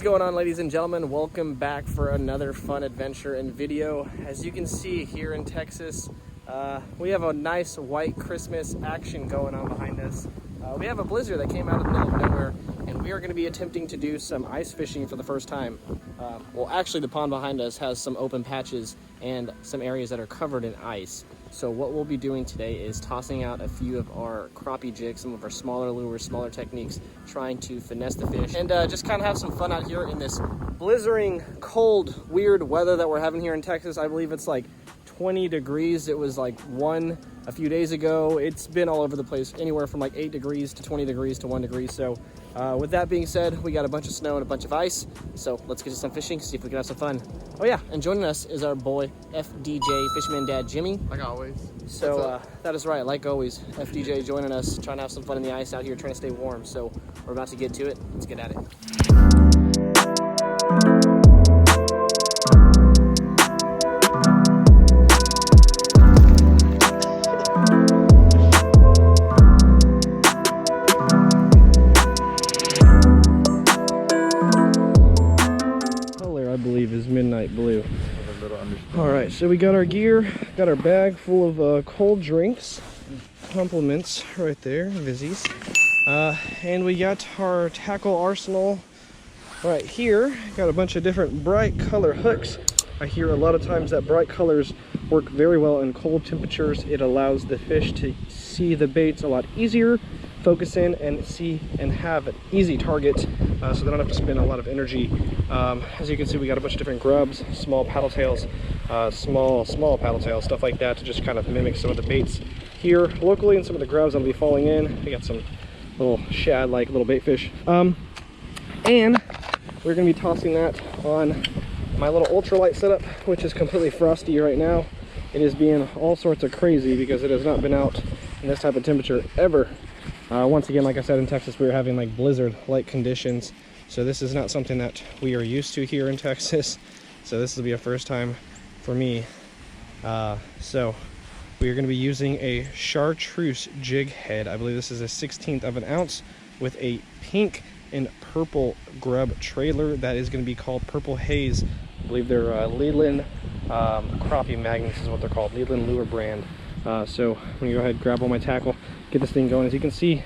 going on, ladies and gentlemen? Welcome back for another fun adventure and video. As you can see here in Texas, we have a nice white Christmas action going on behind us. We have a blizzard that came out of the middle of nowhere, and we are going to be attempting to do some ice fishing for the first time. Well, actually the pond behind us has some open patches and some areas that are covered in ice. So what we'll be doing today is tossing out a few of our crappie jigs, some of our smaller lures, smaller techniques, trying to finesse the fish and just kind of have some fun out here in this blizzarding, cold, weird weather that we're having here in Texas. I believe it's like 20 degrees. It was like 1 a few days ago. It's been all over the place, anywhere from like 8 degrees to 20 degrees to 1 degree. So with that being said, we got a bunch of snow and a bunch of ice. So let's get to some fishing, see if we can have some fun. Oh yeah, and joining us is our boy FDJ Fisherman Dad Jimmy. Like always. So that is right, like always, FDJ joining us, trying to have some fun in the ice out here, trying to stay warm. So we're about to get to it. Let's get at it. I believe is midnight blue. All right, so we got our gear, got our bag full of cold drinks, compliments right there, Vizzies, and we got our tackle arsenal right here. Got a bunch of different bright color hooks. I hear a lot of times that bright colors work very well in cold temperatures. It allows the fish to see the baits a lot easier, focus in and see and have an easy target, so they don't have to spend a lot of energy. As you can see, we got a bunch of different grubs, small paddle tails, small paddle tails, stuff like that, to just kind of mimic some of the baits here locally and some of the grubs that'll be falling in. We got some little shad like little bait fish, and we're going to be tossing that on my little ultralight setup, which is completely frosty right now. It is being all sorts of crazy because it has not been out in this type of temperature ever. Once again, like I said, in Texas we are having like blizzard-like conditions, so this is not something that we are used to here in Texas. So this will be a first time for me. So we are going to be using a chartreuse jig head. I believe this is a 1/16 of an ounce with a pink and purple grub trailer that is going to be called Purple Haze. I believe they're Leland crappie magnets is what they're called, Leland lure brand. So I'm gonna go ahead and grab all my tackle, get this thing going. As you can see,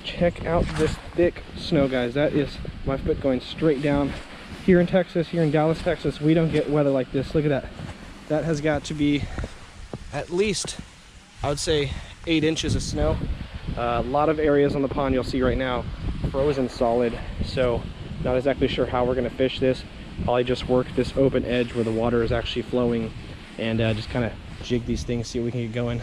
check out this thick snow, guys. That is my foot going straight down. Here in Texas, here in Dallas, Texas, we don't get weather like this. Look at that. That has got to be at least, I would say, 8 inches of snow. A lot of areas on the pond you'll see right now frozen solid. So not exactly sure how we're gonna fish this. Probably just work this open edge where the water is actually flowing and just kind of jig these things, see what we can get going.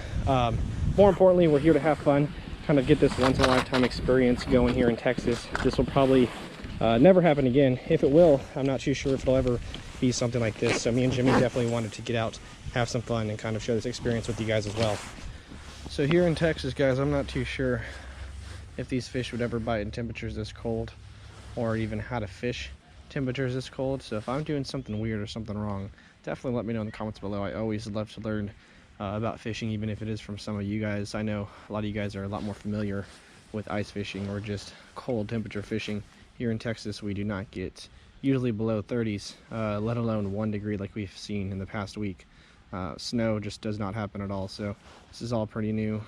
More importantly, we're here to have fun, kind of get this once-in-a-lifetime experience going here in Texas. This will probably never happen again. If it will, I'm not too sure if it'll ever be something like this. So me and Jimmy definitely wanted to get out, have some fun, and kind of share this experience with you guys as well. So here in Texas, guys, I'm not too sure if these fish would ever bite in temperatures this cold, or even how to fish temperatures this cold. So if I'm doing something weird or something wrong, definitely let me know in the comments below. I always love to learn about fishing, even if it is from some of you guys. I know a lot of you guys are a lot more familiar with ice fishing or just cold temperature fishing. Here in Texas, we do not get usually below 30s, let alone 1 degree like we've seen in the past week. Snow just does not happen at all. So this is all pretty new,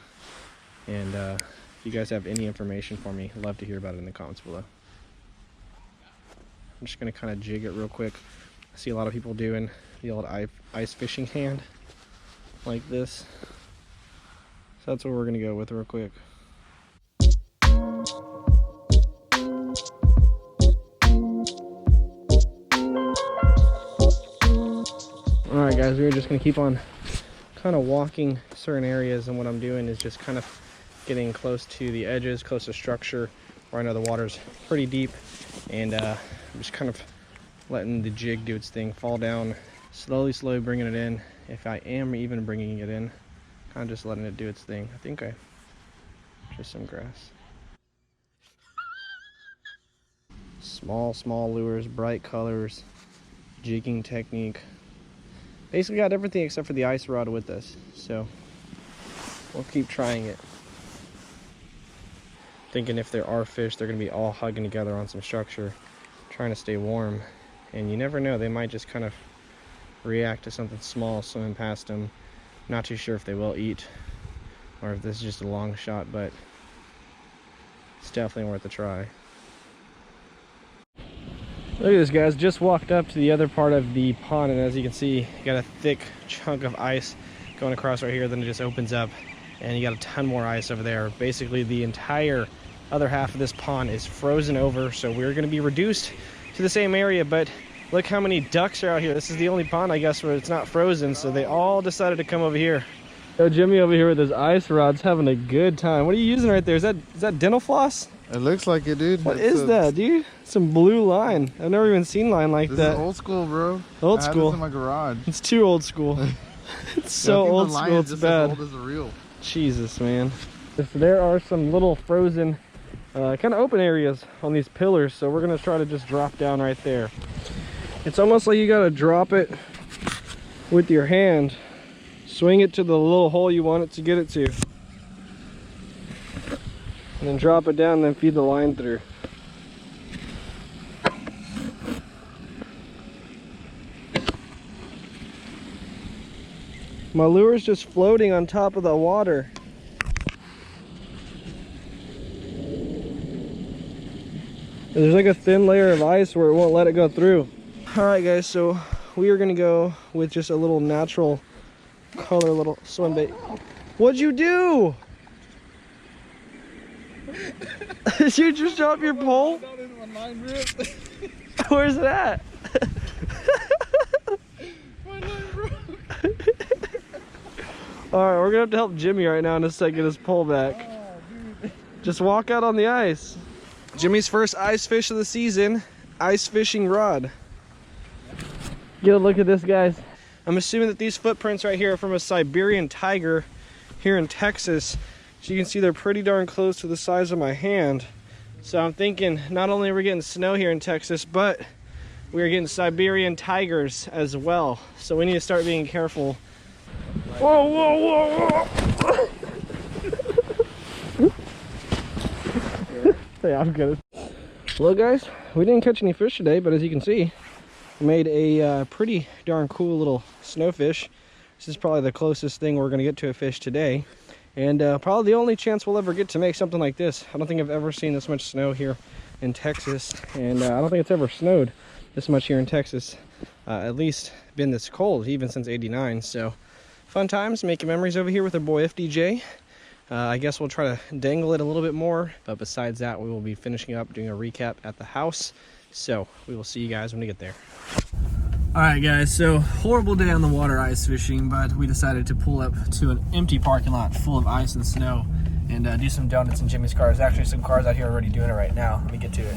and if you guys have any information for me, I'd love to hear about it in the comments below. I'm just going to kind of jig it real quick. I see a lot of people doing the old ice fishing hand like this. So that's what we're going to go with real quick. Alright guys, we're just going to keep on kind of walking certain areas, and what I'm doing is just kind of getting close to the edges, close to structure where I know the water's pretty deep, and I'm just kind of letting the jig do its thing, fall down, slowly bringing it in. If I am even bringing it in, kind of just letting it do its thing. I think I just some grass. Small lures, bright colors, jigging technique. Basically got everything except for the ice rod with us, so we'll keep trying it. Thinking if there are fish, they're going to be all hugging together on some structure, trying to stay warm. And you never know, they might just kind of react to something small swimming past them. Not too sure if they will eat or if this is just a long shot, but it's definitely worth a try. Look at this, guys. Just walked up to the other part of the pond, and as you can see, you got a thick chunk of ice going across right here. Then it just opens up, and you got a ton more ice over there. Basically, the entire other half of this pond is frozen over, so we're going to be reduced to the same area. But look how many ducks are out here. This is the only pond, I guess, where it's not frozen, so they all decided to come over here. So Jimmy over here with his ice rods, having a good time. What are you using right there? Is that dental floss? It looks like it, dude. What is that, dude? Some blue line. I've never even seen line like that. This is old school, bro. Old school. I have this in my garage. It's too old school. It's so old school, it's just bad. as old as a reel. Jesus, man. There are some little frozen, kind of open areas on these pillars, so we're gonna try to just drop down right there. It's almost like you gotta drop it with your hand. Swing it to the little hole you want it to get it to. And then drop it down and then feed the line through. My lure's just floating on top of the water. There's like a thin layer of ice where it won't let it go through. Alright guys, so we are gonna go with just a little natural color little swim bait. What'd you do? Did you just drop your pole? Where's it at? Alright, we're gonna have to help Jimmy right now in a second get his pole back. Just walk out on the ice. Jimmy's first ice fish of the season, ice fishing rod. Get a look at this, guys. I'm assuming that these footprints right here are from a Siberian tiger here in Texas. As you can see, they're pretty darn close to the size of my hand. So I'm thinking not only are we getting snow here in Texas, but we're getting Siberian tigers as well. So we need to start being careful. Whoa, whoa, whoa, whoa! Yeah, I'm good. Well, guys, we didn't catch any fish today, but as you can see, we made a pretty darn cool little snowfish. This is probably the closest thing we're going to get to a fish today. And probably the only chance we'll ever get to make something like this. I don't think I've ever seen this much snow here in Texas. And I don't think it's ever snowed this much here in Texas. At least been this cold, even since '89. So fun times, making memories over here with our boy FDJ. I guess we'll try to dangle it a little bit more. But besides that, we will be finishing up doing a recap at the house. So we will see you guys when we get there. Alright guys, so horrible day on the water ice fishing, but we decided to pull up to an empty parking lot full of ice and snow and do some donuts in Jimmy's car. There's actually some cars out here already doing it right now. Let me get to it.